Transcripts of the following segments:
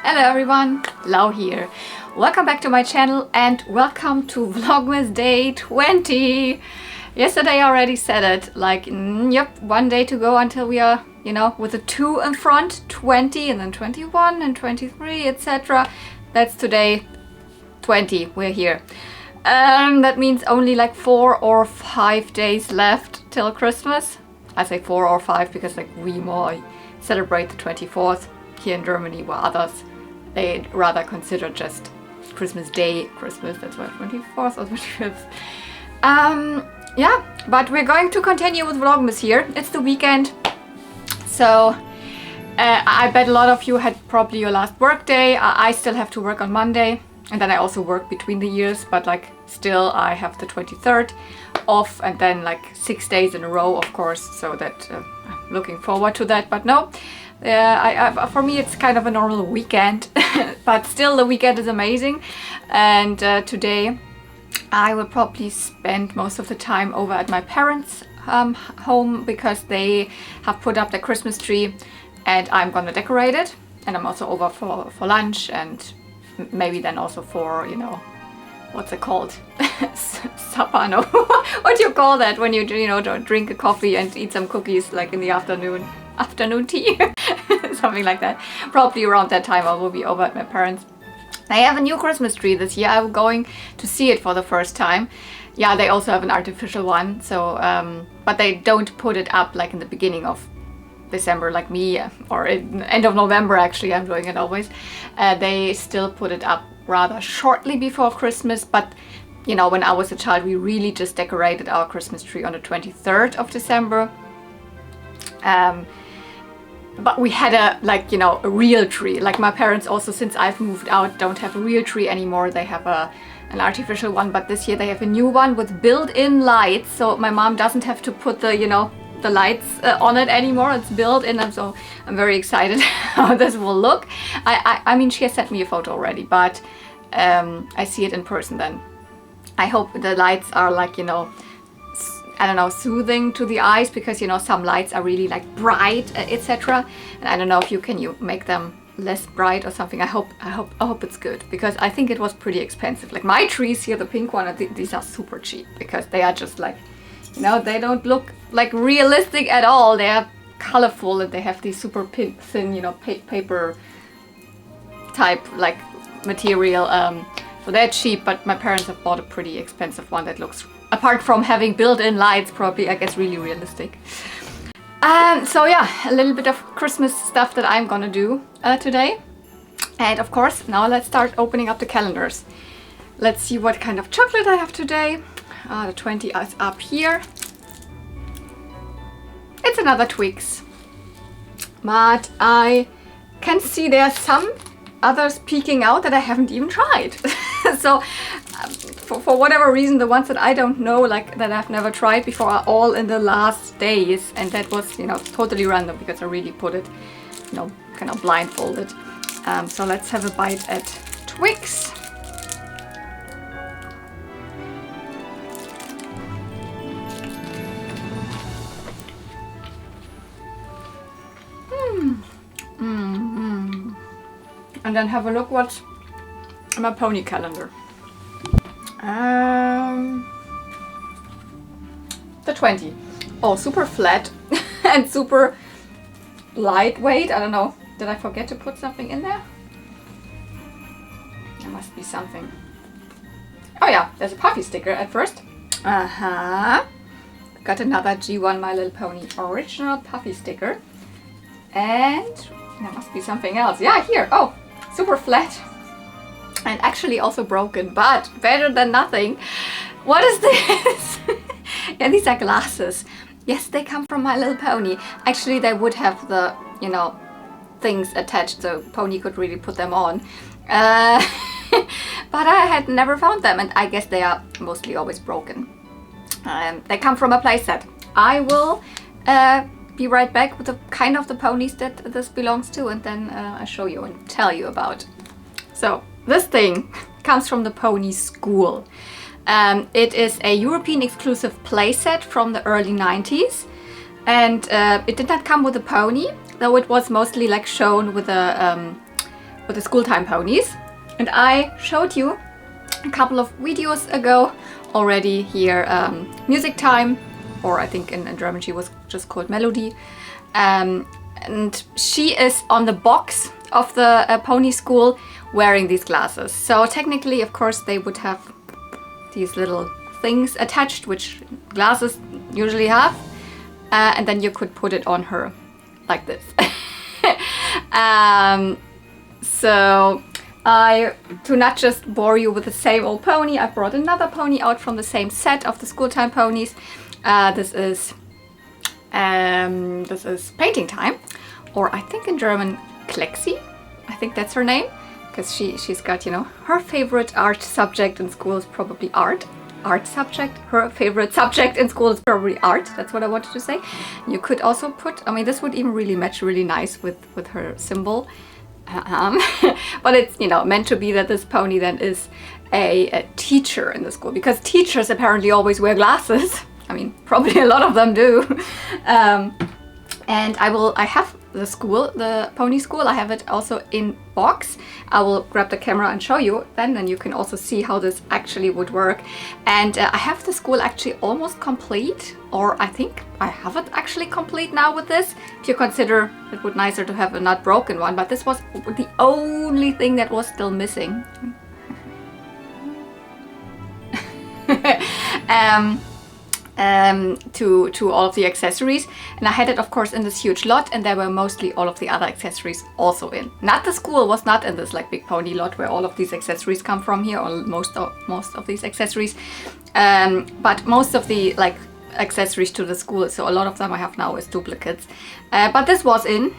Hello everyone, Lau here. Welcome back to my channel and welcome to Vlogmas day 20. Yesterday I already said it, like, yep, one day to go until we are, you know, with a 2 in front, 20 and then 21 and 23, etc. That's today, 20, we're here. That means only like 4 or 5 days left till Christmas. I say 4 or 5 because like we more celebrate the 24th here in Germany, while others, they rather consider just Christmas Day, Christmas, that's why 24th or 25th. Yeah, but we're going to continue with Vlogmas here. It's the weekend, so I bet a lot of you had probably your last work day. I still have to work on Monday, and then I also work between the years, but like still I have the 23rd off, and then like 6 days in a row, of course, so that I'm looking forward to that. But no, for me it's kind of a normal weekend, but still the weekend is amazing. And today I will probably spend most of the time over at my parents' home, because they have put up the Christmas tree and I'm gonna decorate it. And I'm also over for lunch, and maybe then also for, you know, what's it called? Supper, no? What do you call that when you know, drink a coffee and eat some cookies like in the afternoon tea? Something like that. Probably around that time I will be over at my parents'. They have a new Christmas tree this year. I'm going to see it for the first time. Yeah, they also have an artificial one, so but they don't put it up like in the beginning of December like me, or in end of November actually, I'm doing it always. They still put it up rather shortly before Christmas, but you know, when I was a child we really just decorated our Christmas tree on the 23rd of December. But we had a, like, you know, a real tree. Like my parents also, since I've moved out, don't have a real tree anymore. They have an artificial one, but this year they have a new one with built-in lights, so my mom doesn't have to put the, you know, the lights on it anymore. It's built in, and so I'm very excited how this will look. I mean, she has sent me a photo already, but I see it in person then. I hope the lights are like, you know, I don't know, soothing to the eyes, because you know some lights are really like bright, etc. And I don't know if you make them less bright or something. I hope it's good, because I think it was pretty expensive. Like my trees here, the pink one, these are super cheap, because they are just like, you know, they don't look like realistic at all. They are colorful and they have these super thin, you know, paper type like material. So they're cheap, but my parents have bought a pretty expensive one that looks, apart from having built-in lights, probably, I guess, really realistic. So yeah, a little bit of Christmas stuff that I'm gonna do today. And of course, now let's start opening up the calendars. Let's see what kind of chocolate I have today. The 20 is up here. It's another Twix. But I can see there are some others peeking out that I haven't even tried. So for whatever reason, the ones that I don't know, like that I've never tried before, are all in the last days, and that was, you know, totally random, because I really put it, you know, kind of blindfolded. So let's have a bite at Twix. And then have a look what's in my pony calendar. The 20. Oh, super flat and super lightweight. I don't know. Did I forget to put something in there? There must be something. Oh yeah, there's a puffy sticker at first. Got another G1 My Little Pony original puffy sticker. And there must be something else. Yeah, here. Oh, super flat. And actually also broken, but better than nothing. What is this? Yeah, these are glasses. Yes, they come from My Little Pony. Actually, they would have the, you know, things attached, so Pony could really put them on. But I had never found them, and I guess they are mostly always broken. They come from a playset. I will be right back with the kind of the ponies that this belongs to, and then I'll show you and tell you about. So this thing comes from the pony school. It is a European exclusive playset from the early 90s, and it did not come with a pony, though it was mostly like shown with a with the school time ponies. And I showed you a couple of videos ago already here, music time, or I think in German she was just called Melody. And she is on the box of the pony school wearing these glasses. So technically, of course, they would have these little things attached, which glasses usually have. And then you could put it on her like this. So to not just bore you with the same old pony, I brought another pony out from the same set of the school time ponies. This is painting time, or I think in German Klexi. I think that's her name, because she's got, you know, her favorite art subject in school is probably art. Art subject. Her favorite subject in school is probably art. That's what I wanted to say. You could also put, I mean, this would even really match really nice with her symbol. But it's, you know, meant to be that this pony then is a teacher in the school, because teachers apparently always wear glasses. I mean, probably a lot of them do. And I have the pony school, I have it also in box. I will grab the camera and show you then you can also see how this actually would work. And I have the school actually almost complete, or I think I have it actually complete now with this. If you consider it would nicer to have a not broken one, but this was the only thing that was still missing. To all of the accessories, and I had it of course in this huge lot, and there were mostly all of the other accessories also in. Not the school was not in this like big pony lot where all of these accessories come from here, or most of these accessories, but most of the like accessories to the school, so a lot of them I have now as duplicates, but this was in.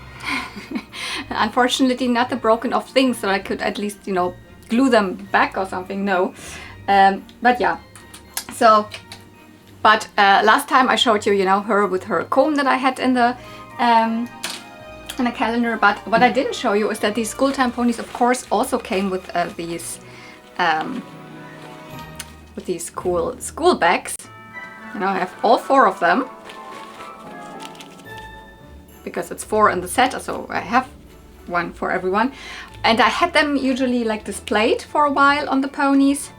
Unfortunately not the broken off things, so I could at least, you know, glue them back or something. No, but yeah, so. But last time I showed you, you know, her with her comb that I had in the calendar. But what I didn't show you is that these school time ponies, of course, also came with these cool school bags. You know, I have all 4 of them because it's 4 in the set, so I have one for everyone. And I had them usually like displayed for a while on the ponies.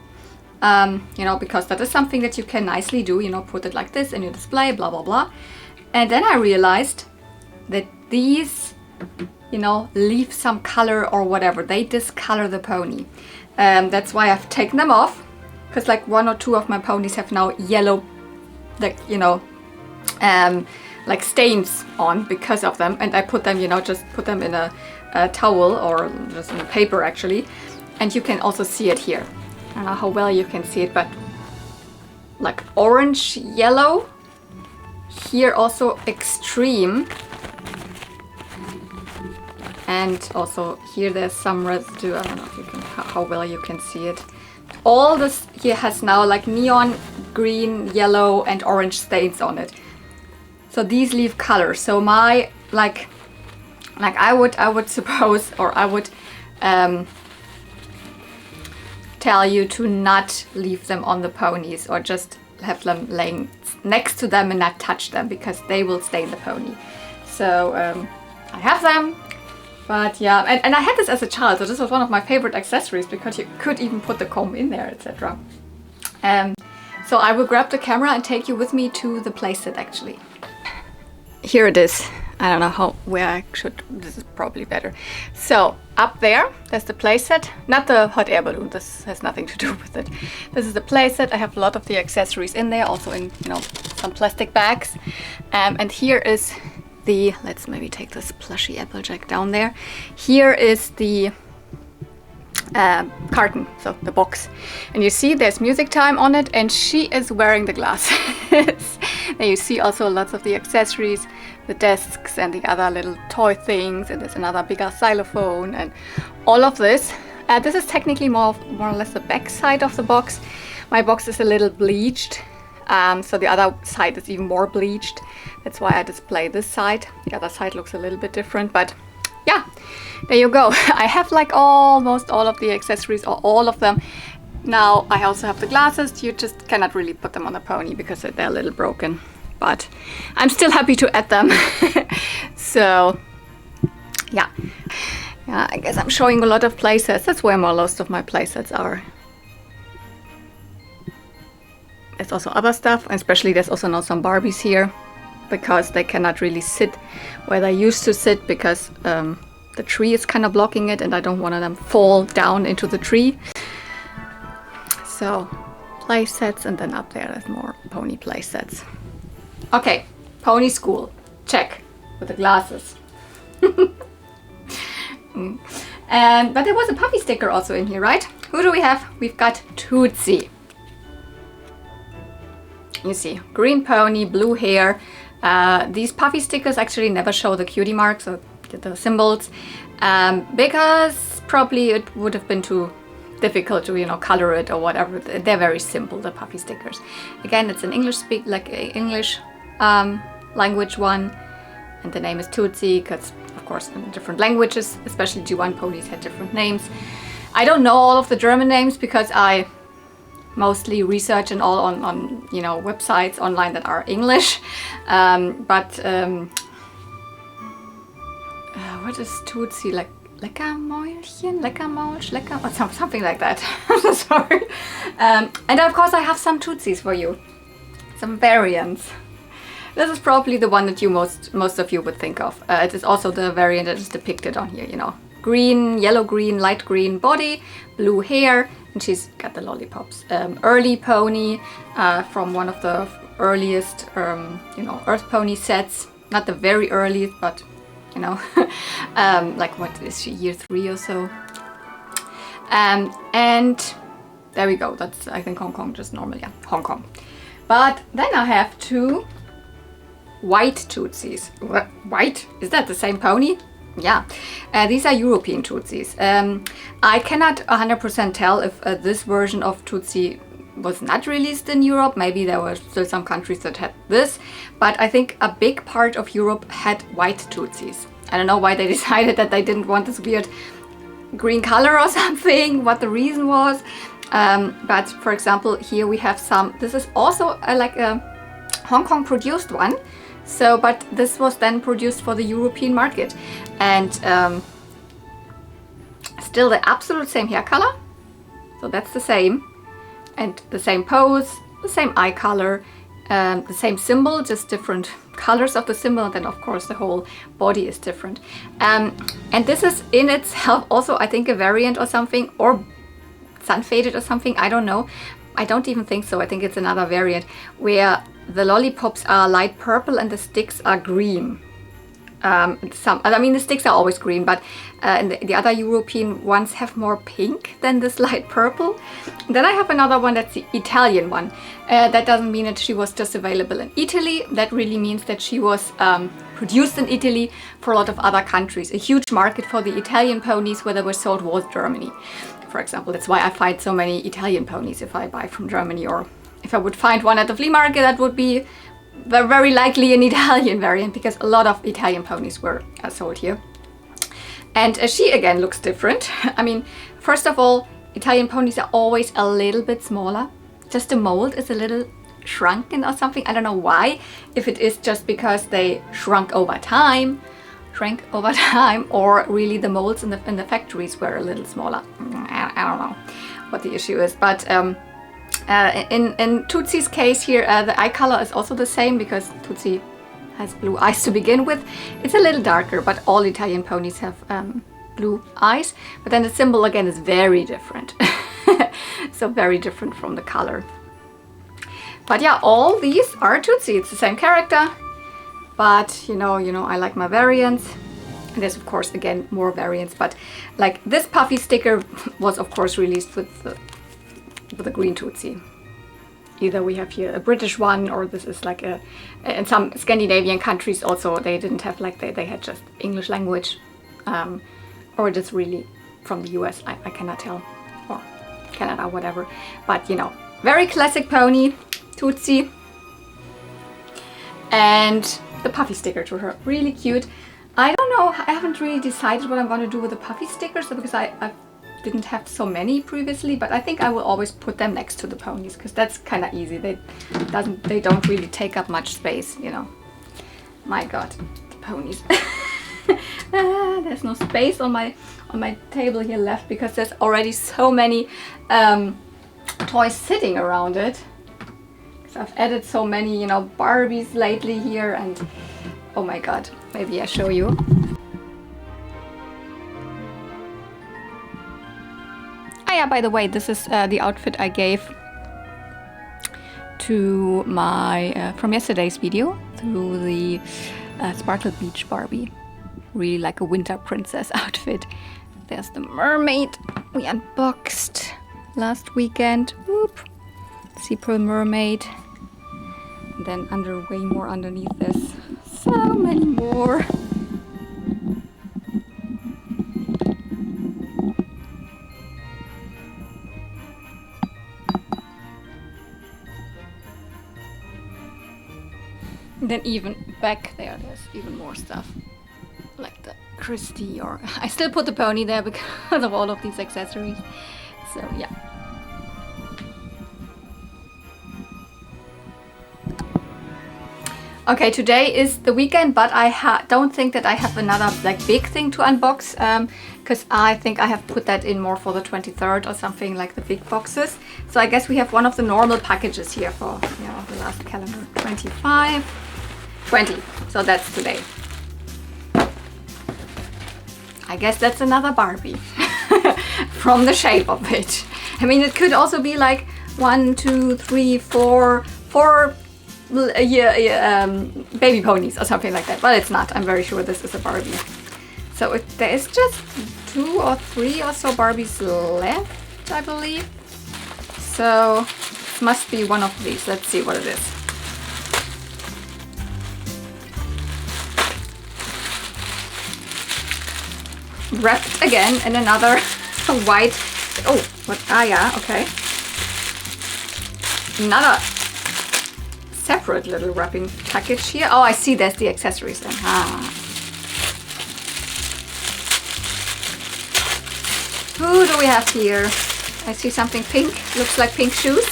You know, because that is something that you can nicely do, you know, put it like this in your display, blah, blah, blah. And then I realized that these, you know, leave some color or whatever. They discolor the pony. That's why I've taken them off, because like 1 or 2 of my ponies have now yellow, like, you know, like stains on because of them. And I put them, you know, just put them in a towel or just in paper actually. And you can also see it here. I don't know how well you can see it, but like orange, yellow. Here also extreme. And also here there's some residue. I don't know if you can, how well you can see it. All this here has now like neon green, yellow and orange stains on it. So these leave color. So my like I would suppose, or I would tell you to not leave them on the ponies, or just have them laying next to them and not touch them, because they will stain the pony. So I have them, but yeah, and I had this as a child, so this was one of my favorite accessories, because you could even put the comb in there, etc. So I will grab the camera and take you with me to the playset actually. Here it is. I don't know where I should, this is probably better. So up there's the playset, not the hot air balloon, this has nothing to do with it. This is the playset. I have a lot of the accessories in there, also in, you know, some plastic bags. And here is the, let's maybe take this plushy Applejack down there. Here is the carton, so the box. And you see there's music time on it, and she is wearing the glasses. And you see also lots of the accessories, the desks and the other little toy things, and there's another bigger xylophone and all of this. This is technically more or less the back side of the box. My box is a little bleached, so the other side is even more bleached. That's why I display this side. The other side looks a little bit different, but yeah, there you go. I have like almost all of the accessories, or all of them. Now I also have the glasses. You just cannot really put them on a pony because they're a little broken, but I'm still happy to add them. So yeah, I guess I'm showing a lot of playsets. That's where most of my playsets are. There's also other stuff, and especially there's also now some Barbies here because they cannot really sit where they used to sit because the tree is kind of blocking it and I don't want them fall down into the tree. So playsets, and then up there there's more pony playsets. Okay, pony school, check, with the glasses. But there was a puppy sticker also in here, right? Who do we have? We've got Tootsie. You see, green pony, blue hair. These puffy stickers actually never show the cutie marks or the symbols because probably it would have been too difficult to, you know, color it or whatever. They're very simple, the puffy stickers. Again, it's an English language one, and the name is Tootsie because, of course, in different languages, especially G1 ponies had different names. I don't know all of the German names because I mostly research and all on you know, websites online that are English, what is Tootsie, like Leckermäulchen, Leckermaulsch, or something like that. I'm so sorry. And of course I have some Tootsies for you, some variants. This is probably the one that you most of you would think of. It is also the variant that is depicted on here, you know. Green, yellow green, light green body, blue hair, and she's got the lollipops. Early pony from one of the earliest, you know, Earth Pony sets. Not the very earliest, but, you know, like what is she, year 3 or so. And there we go. That's, I think, Hong Kong, just normal, yeah, Hong Kong. But then I have 2 white Tootsies. White? Is that the same pony? Yeah, these are European Tootsies. I cannot 100% tell if this version of Tootsie was not released in Europe. Maybe there were still some countries that had this, but I think a big part of Europe had white Tootsies. I don't know why they decided that they didn't want this weird green color or something, what the reason was. But for example, here we have some, this is also like a Hong Kong produced one. So, but this was then produced for the European market, and still the absolute same hair color, so that's the same, and the same pose, the same eye color, the same symbol, just different colors of the symbol, and then of course the whole body is different. And this is in itself also, I think, a variant or something, or sun faded or something, I don't know. I don't even think so. I think it's another variant where the lollipops are light purple and the sticks are green. I mean, the sticks are always green, but the other European ones have more pink than this light purple. Then I have another one, that's the Italian one. That doesn't mean that she was just available in Italy. That really means that she was produced in Italy for a lot of other countries. A huge market for the Italian ponies where they were sold was Germany, for example. That's why I find so many Italian ponies if I buy from Germany, or if I would find one at the flea market, that would be very likely an Italian variant, because a lot of Italian ponies were sold here. And she again looks different. I mean, first of all, Italian ponies are always a little bit smaller. Just the mold is a little shrunken or something. I don't know why. If it is just because they shrank over time, or really the molds in the factories were a little smaller. I don't know what the issue is, but in Tootsie's case here, the eye color is also the same, because Tootsie has blue eyes to begin with. It's a little darker, but all Italian ponies have blue eyes. But then the symbol again is very different. So very different from the color. But yeah, all these are Tootsie. It's the same character. But you know, I like my variants. And there's of course again more variants. But like this puffy sticker was of course released with the green Tootsie. Either we have here a British one, or this is like a, in some Scandinavian countries also they didn't have, like they had just English language, or just really from the US, I cannot tell, or Canada, whatever. But you know, very classic pony, Tootsie. And the puffy sticker to her, really cute. I don't know, I haven't really decided what I'm going to do with the puffy stickers, because I didn't have so many previously, but I think I will always put them next to the ponies, because that's kind of easy. They don't really take up much space, you know. My god, the ponies. There's no space on my table here left because there's already so many toys sitting around it. So I've added so many, you know, Barbies lately here, and oh my god, maybe I show you. Ah yeah, by the way, this is the outfit I gave to my from yesterday's video, to the Sparkle Beach Barbie. Really like a winter princess outfit. There's the mermaid we unboxed last weekend. Whoop. Sea pearl mermaid. And then way more underneath this. So many more. And then even back there's even more stuff. Like the Christie, or I still put the pony there because of all of these accessories. So yeah. Okay, today is the weekend, but I don't think that I have another like big thing to unbox, because I think I have put that in more for the 23rd or something, like the big boxes. So I guess we have one of the normal packages here for, you know, the last calendar, 25, 20. So that's today. I guess that's another Barbie from the shape of it. I mean, it could also be like 1, 2, 3, 4 baby ponies or something like that, but it's not. I'm very sure this is a Barbie. So there is just 2 or 3 or so Barbies left, I believe. So it must be one of these. Let's see what it is. Wrapped again in another white, oh, what, ah yeah, okay. Another separate little wrapping package here. Oh, I see, there's the accessories then. Ah. Who do we have here? I see something pink, looks like pink shoes.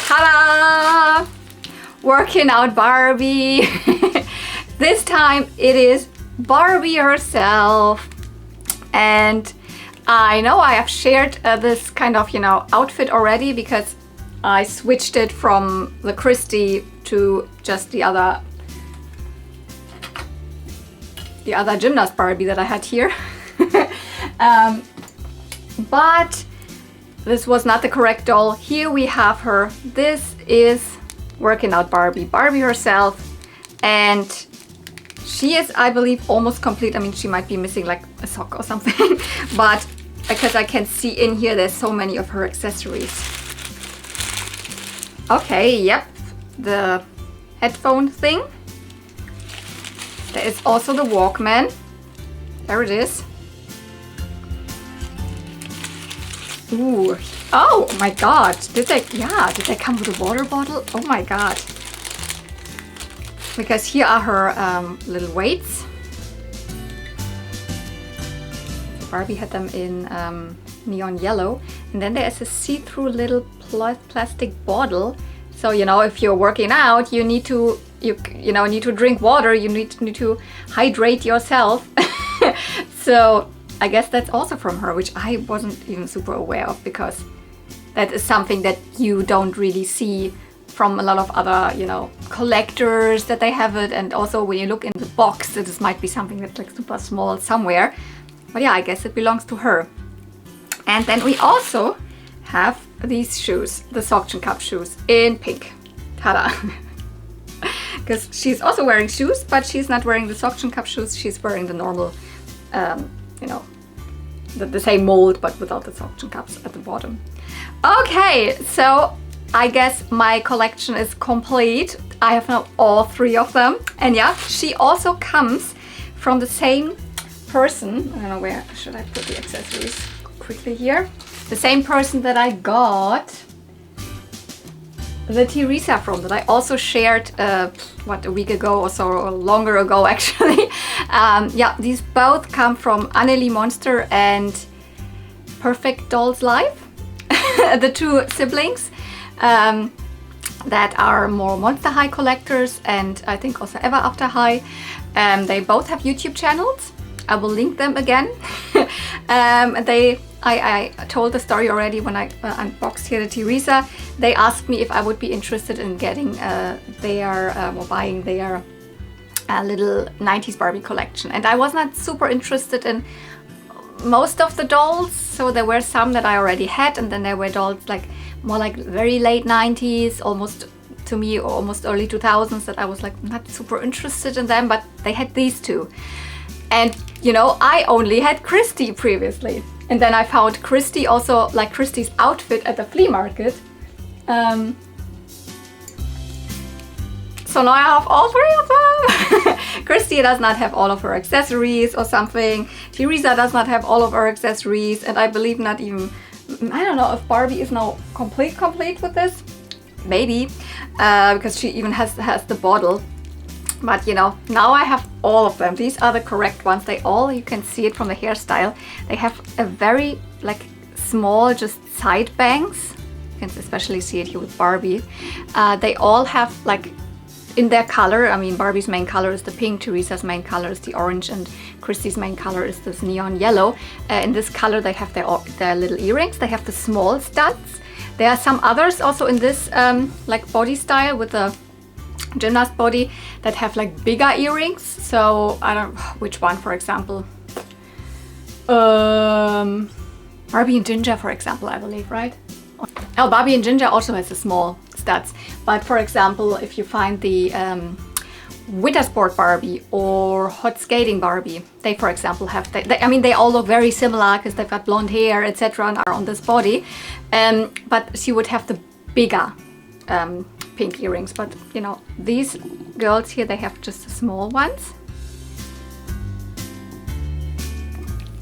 Ta-da! Working out Barbie. This time it is Barbie herself. And I know I have shared this kind of, you know, outfit already, because I switched it from the Christie to just the other Gymnast Barbie that I had here. But this was not the correct doll. Here we have her. This is Working Out Barbie, Barbie herself, and she is, I believe, almost complete. I mean, she might be missing like a sock or something, but because I can see in here, there's so many of her accessories. Okay, yep, the headphone thing. There is also the Walkman. There it is. Ooh, oh my god, did they come with a water bottle? Oh my god. Because here are her little weights. Barbie had them in neon yellow. And then there is a see-through little plastic bottle. So, you know, if you're working out, you need to, need to drink water, you need to hydrate yourself. So I guess that's also from her, which I wasn't even super aware of, because that is something that you don't really see from a lot of other, you know, collectors, that they have it. And also when you look in the box, this might be something that's like super small somewhere. But yeah, I guess it belongs to her. And then we also have these shoes, the suction cup shoes in pink. Ta-da! Because she's also wearing shoes, but she's not wearing the suction cup shoes. She's wearing the normal, you know, the same mold, but without the suction cups at the bottom. Okay, so I guess my collection is complete. I have now all 3 of them. And yeah, she also comes from the same person. I don't know, where should I put the accessories quickly here. The same person that I got the Teresa from, that I also shared, what, a week ago or so, or longer ago actually. Yeah, these both come from Annelie Monster and Perfect Dolls Life, the 2 siblings. that are more Monster High collectors, and I think also Ever After High. They both have YouTube channels. I will link them again. I told the story already when I unboxed here the Teresa. They asked me if I would be interested in getting or buying their little 90s Barbie collection. And I was not super interested in most of the dolls. So there were some that I already had, and then there were dolls like more like very late 90s, almost to me, or almost early 2000s, that I was like not super interested in them, but they had these two. And you know, I only had Christy previously. And then I found Christy also, like Christy's outfit at the flea market. So now I have all three of them. Christy does not have all of her accessories or something. Teresa does not have all of her accessories. And I believe not even, I don't know if Barbie is now complete with this. Maybe, because she even has the bottle. But you know, now I have all of them. These are the correct ones. They all, you can see it from the hairstyle, they have a very like small just side bangs. You can especially see it here with Barbie. They all have like in their color, I mean Barbie's main color is the pink, Teresa's main color is the orange, and Christy's main color is this neon yellow. In this color they have their little earrings. They have the small studs. There are some others also in this like body style with the gymnast body that have like bigger earrings. So I don't know which one, for example. Barbie and Ginger, for example, I believe, right? Oh, Barbie and Ginger also has the small studs. But for example, if you find the Winter Sport Barbie or Hot Skating Barbie, they, for example, have, I mean, they all look very similar because they've got blonde hair, etc., and are on this body. But she would have the bigger pink earrings. But you know, these girls here, they have just the small ones.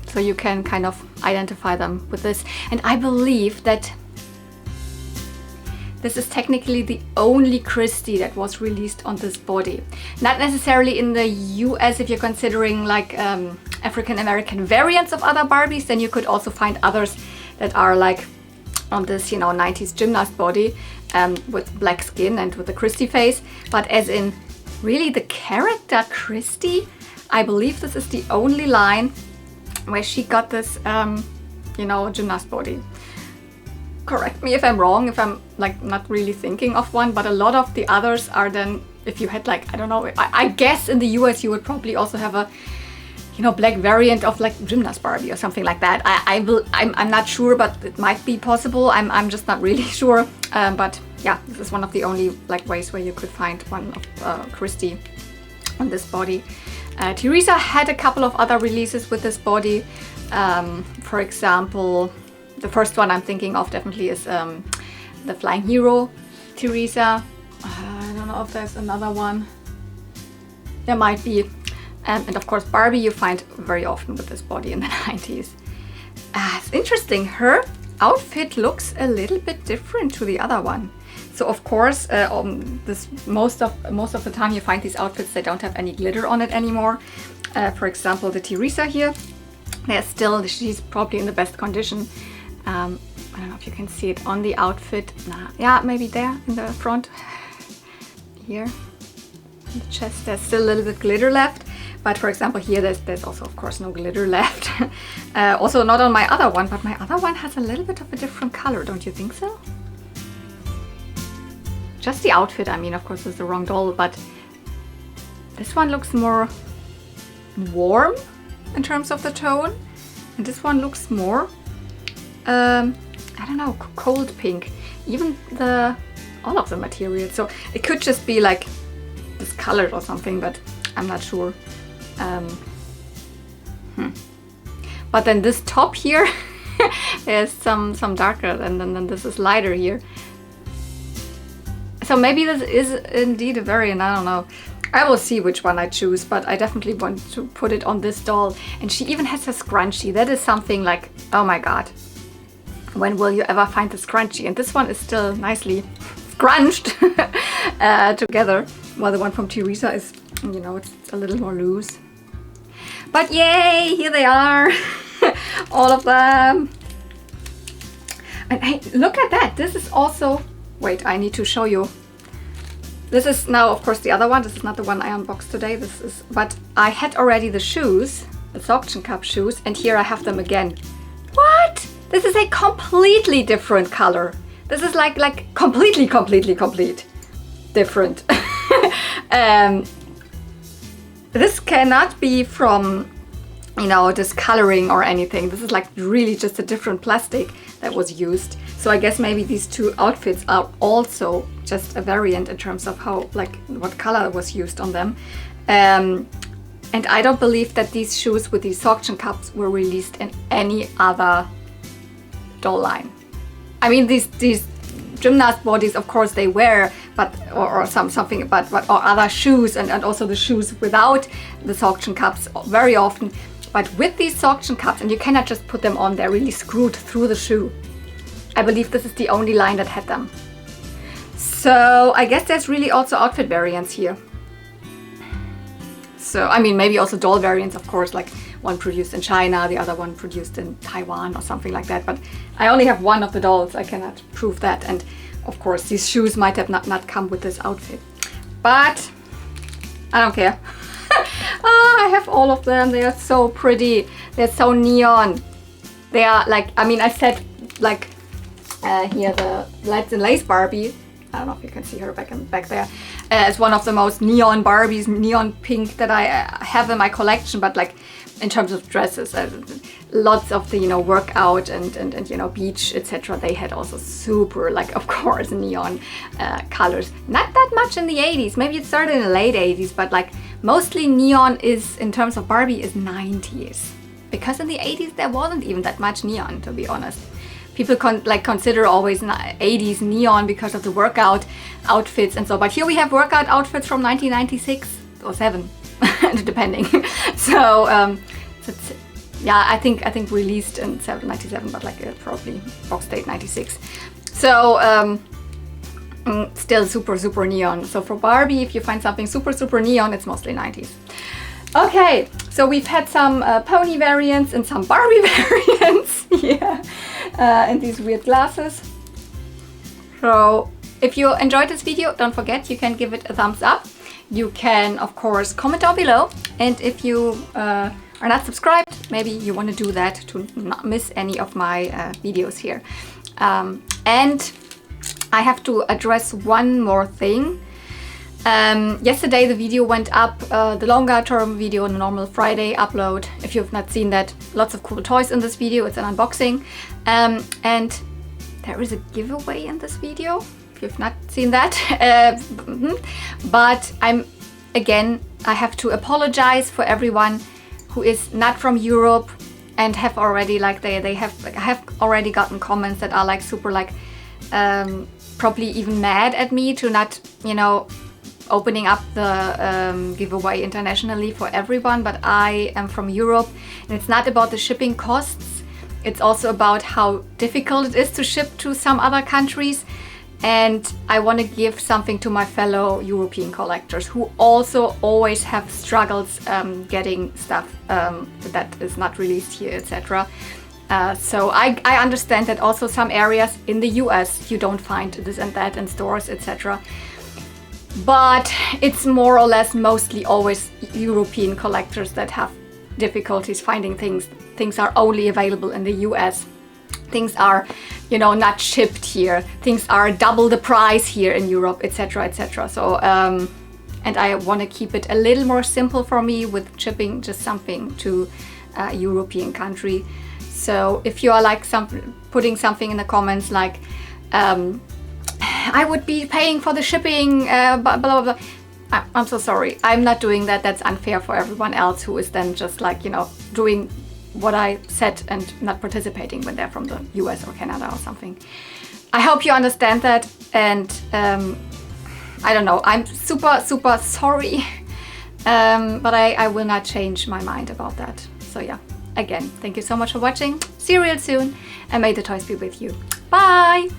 So you can kind of identify them with this. And I believe that this is technically the only Christy that was released on this body. Not necessarily in the US. If you're considering like African American variants of other Barbies, then you could also find others that are like on this, you know, 90s gymnast body with black skin and with the Christy face. But as in really the character Christy, I believe this is the only line where she got this, you know, gymnast body. Correct me if I'm wrong, if I'm like not really thinking of one, but a lot of the others are then, if you had like, I don't know, I guess in the US you would probably also have a, you know, black variant of like Gymnast Barbie or something like that. I'm not sure, but it might be possible. I'm just not really sure. But yeah, this is one of the only like ways where you could find one of Christy on this body. Teresa had a couple of other releases with this body. For example, the first one I'm thinking of definitely is the Flying Hero Teresa. I don't know if there's another one. There might be. And of course Barbie you find very often with this body in the 90s. It's interesting, her outfit looks a little bit different to the other one. So of course most of the time you find these outfits, they don't have any glitter on it anymore. For example, the Teresa here, she's probably in the best condition. I don't know if you can see it on the outfit. Yeah, maybe there in the front. Here, in the chest, there's still a little bit glitter left. But for example, here there's also of course no glitter left. Also not on my other one, but my other one has a little bit of a different color, don't you think so? Just the outfit, I mean, of course it's the wrong doll, but this one looks more warm in terms of the tone. And this one looks more, I don't know, cold pink. Even all of the materials. So it could just be like discolored or something, but I'm not sure. But then this top here is some darker, and then this is lighter here. So maybe this is indeed a variant, I don't know. I will see which one I choose, but I definitely want to put it on this doll. And she even has a scrunchie. That is something like, oh my god. When will you ever find the scrunchie? And this one is still nicely scrunched together. While the one from Teresa is, you know, it's a little more loose. But yay, here they are. All of them. And hey, look at that. This is also, wait, I need to show you This is now, of course, the other one. This is not the one I unboxed today. But I had already the shoes, the suction cup shoes, and here I have them again. What? This is a completely different color. This is like completely different. This cannot be from, you know, discoloring or anything. This is like really just a different plastic that was used. So I guess maybe these two outfits are also just a variant in terms of how, like, what color was used on them. And I don't believe that these shoes with these suction cups were released in any other doll line. I mean, these gymnast bodies, of course, they wear, but or something, but or other shoes, and also the shoes without the suction cups very often. But with these suction cups, and you cannot just put them on, they're really screwed through the shoe. I believe this is the only line that had them. So I guess there's really also outfit variants here. So, I mean, maybe also doll variants, of course, like one produced in China, the other one produced in Taiwan or something like that. But I only have one of the dolls, I cannot prove that. And of course, these shoes might have not come with this outfit. But I don't care. I have all of them. They are so pretty. They're so neon. They are like, I mean, I said like here the Lights and Lace Barbie. I don't know if you can see her back there. It's one of the most neon Barbies, neon pink, that I have in my collection. But like in terms of dresses, lots of the, you know, workout and you know, beach, etc. They had also super, like, of course, neon colors. Not that much in the 80s. Maybe it started in the late 80s, but like mostly neon is, in terms of Barbie, is 90s. Because in the 80s there wasn't even that much neon, to be honest. People consider always 80s neon because of the workout outfits and so. But here we have workout outfits from 1996 or 7, depending. So yeah, I think released in 97, but like probably box date 96. So still super neon. So for Barbie, if you find something super neon, it's mostly 90s. Okay, so we've had some pony variants and some Barbie variants. Yeah. And these weird glasses. So if you enjoyed this video, don't forget, you can give it a thumbs up. You can, of course, comment down below. And if you are not subscribed, maybe you want to do that to not miss any of my videos here. And I have to address one more thing. Yesterday the video went up, the longer term video, the normal Friday upload. If you've not seen that, lots of cool toys in this video. It's an unboxing. And there is a giveaway in this video, if you've not seen that. But I have to apologize for everyone who is not from Europe and have already, like, I have already gotten comments that are like super, like, probably even mad at me to not, you know, opening up the giveaway internationally for everyone. But I am from Europe, and it's not about the shipping costs. It's also about how difficult it is to ship to some other countries. And I want to give something to my fellow European collectors who also always have struggles getting stuff that is not released here, etc. So I understand that also some areas in the US you don't find this and that in stores, etc. But it's more or less mostly always European collectors that have difficulties finding things. Things are only available in the US. Things are, you know, not shipped here. Things are double the price here in Europe, etc., etc. So, and I want to keep it a little more simple for me with shipping just something to a European country. So if you are like putting something in the comments like, I would be paying for the shipping, blah, blah, blah. I'm so sorry. I'm not doing that. That's unfair for everyone else who is then just like, you know, doing what I said and not participating when they're from the US or Canada or something. I hope you understand that. And I don't know. I'm super sorry. But I will not change my mind about that. So yeah, again, thank you so much for watching. See you real soon. And may the toys be with you. Bye.